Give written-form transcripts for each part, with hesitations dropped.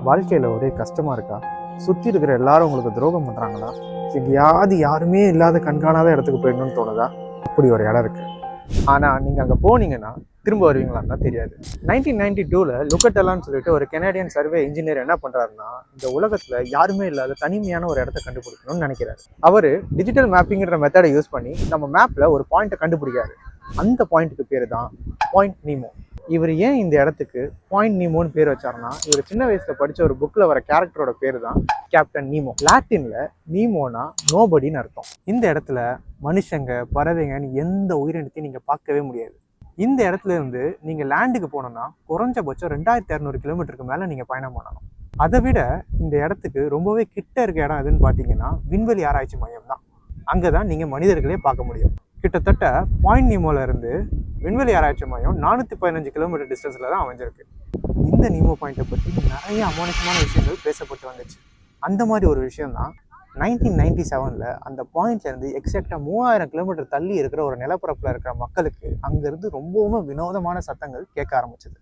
வாழ்க்கையில் ஒரே கஷ்டமாக இருக்கா? சுற்றி இருக்கிற எல்லாரும் உங்களுக்கு துரோகம் பண்ணுறாங்களா? எங்கேயாவது யாருமே இல்லாத கண்காணாத இடத்துக்கு போயிடணும்னு தோணுதா? அப்படி ஒரு இடம் இருக்குது. ஆனால் நீங்கள் அங்கே போனீங்கன்னா திரும்ப வருவீங்களான்னு தான் தெரியாது. 1992 லுக்கட்டெல்லான்னு சொல்லிட்டு ஒரு கெனடியன் சர்வே இன்ஜினியர் என்ன பண்ணுறாருன்னா, இந்த உலகத்தில் யாருமே இல்லாத தனிமையான ஒரு இடத்த கண்டுபிடிக்கணும்னு நினைக்கிறாரு. அவர் டிஜிட்டல் மேப்பிங்கிற மெத்தடை யூஸ் பண்ணி நம்ம மேப்பில் ஒரு பாயிண்ட்டை கண்டுபிடிக்காரு. அந்த பாயிண்ட்டுக்கு பேர் தான் பாயிண்ட் நீமோ. இவர் ஏன் இந்த இடத்துக்கு பாயிண்ட் நீமோன்னு பேர் வச்சாருன்னா, இவர் சின்ன வயசுல படிச்ச ஒரு புக்ல வர கேரக்டரோட பேர் தான் கேப்டன் நீமோ. லாட்டின்ல நீமோனா நோபடின்னு அர்த்தம். இந்த இடத்துல மனுஷங்க பறவைங்கன்னு எந்த உயிரினத்தையும் நீங்க பார்க்கவே முடியாது. இந்த இடத்துல இருந்து நீங்க லேண்டுக்கு போனோம்னா குறைஞ்சபட்சம் 2200 கிலோமீட்டருக்கு மேல நீங்க பயணம் பண்ணணும். அதை விட இந்த இடத்துக்கு ரொம்பவே கிட்ட இருக்க இடம் எதுன்னு பார்த்தீங்கன்னா விண்வெளி ஆராய்ச்சி மையம் தான். அங்கதான் நீங்க மனிதர்களே பார்க்க முடியும். கிட்டத்தட்ட பாயிண்ட் நீமோல இருந்து விண்வெளி ஆராய்ச்சி மையம் 415 கிலோமீட்டர் டிஸ்டன்ஸில் தான் அமைஞ்சிருக்கு. இந்த நீமோ பாயிண்ட்டை பற்றி நிறைய அமானுஷமான விஷயங்கள் பேசப்பட்டு வந்துச்சு. அந்த மாதிரி ஒரு விஷயம் தான் 1997 அந்த பாயிண்ட்லேருந்து எக்ஸாக்டாக 3000 கிலோமீட்டர் தள்ளி இருக்கிற ஒரு நிலப்பரப்பில் இருக்கிற மக்களுக்கு அங்கேருந்து ரொம்பவும் வினோதமான சத்தங்கள் கேட்க ஆரம்பிச்சது.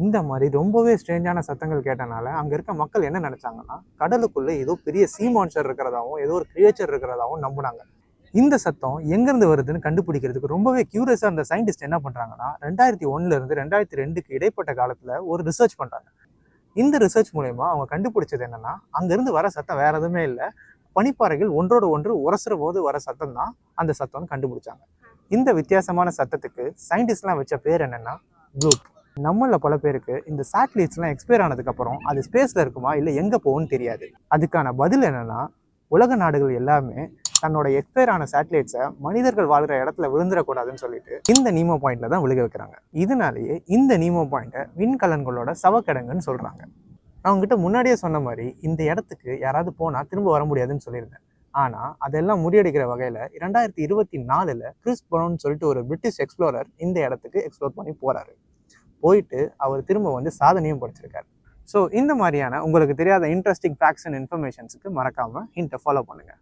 இந்த மாதிரி ரொம்பவே ஸ்ட்ரேஞ்சான சத்தங்கள் கேட்டனால அங்கே இருக்க மக்கள் என்ன நினைச்சாங்கன்னா, கடலுக்குள்ளே ஏதோ பெரிய சீ மான்ஸ்டர் இருக்கிறதாவும் ஏதோ ஒரு கிரியேச்சர் இருக்கிறதாவும் நம்பினாங்க. இந்த சத்தம் எங்கேருந்து வருதுன்னு கண்டுபிடிக்கிறதுக்கு ரொம்பவே கியூரியஸாக இருந்த சயின்டிஸ்ட் என்ன பண்ணுறாங்கன்னா, 2001 2002 இடைப்பட்ட காலத்தில் ஒரு ரிசர்ச் பண்ணுறாங்க. இந்த ரிசர்ச் மூலயமா அவங்க கண்டுபிடிச்சது என்னன்னா, அங்கேருந்து வர சத்தம் வேற எதுவுமே இல்லை, பனிப்பாறைகள் ஒன்றோடு ஒன்று உரசுற போது வர சத்தம் தான் அந்த சத்தம்னு கண்டுபிடிச்சாங்க. இந்த வித்தியாசமான சத்தத்துக்கு சயின்டிஸ்ட்லாம் வச்ச பேர் என்னன்னா ப்ளூப். நம்மள பல பேருக்கு இந்த சேட்டலைட்ஸ்லாம் எக்ஸ்பயர் ஆனதுக்கப்புறம் அது ஸ்பேஸில் இருக்குமா இல்லை எங்கே போகும்னு தெரியாது. அதுக்கான பதில் என்னன்னா, உலக நாடுகள் எல்லாமே தன்னோட எக்ஸ்பயர் ஆன சேட்டலைட்ஸை மனிதர்கள் வாழ்கிற இடத்துல விழுந்துடக்கூடாதுன்னு சொல்லிட்டு இந்த நீமோ பாயிண்ட்ல தான் விழுக வைக்கிறாங்க. இதனாலேயே இந்த நீமோ பாயிண்ட்டை விண்கலன்களோட சவக்கிடங்குன்னு சொல்றாங்க. அவங்ககிட்ட முன்னாடியே சொன்ன மாதிரி இந்த இடத்துக்கு யாராவது போனால் திரும்ப வர முடியாதுன்னு சொல்லியிருந்தேன். ஆனால் அதெல்லாம் முறியடிக்கிற வகையில் 2024 கிறிஸ் ப்ரவுன் சொல்லிட்டு ஒரு பிரிட்டிஷ் எக்ஸ்ப்ளோரர் இந்த இடத்துக்கு எக்ஸ்ப்ளோர் பண்ணி போறாரு. போயிட்டு அவர் திரும்ப வந்து சாதனையும் படிச்சிருக்காரு. ஸோ இந்த மாதிரியான உங்களுக்கு தெரியாத இன்ட்ரெஸ்டிங் ஃபேக்ட்ஸ் அண்ட் இன்ஃபர்மேஷன்ஸுக்கு மறக்காமல் ஹிண்ட்டை ஃபாலோ பண்ணுங்கள்.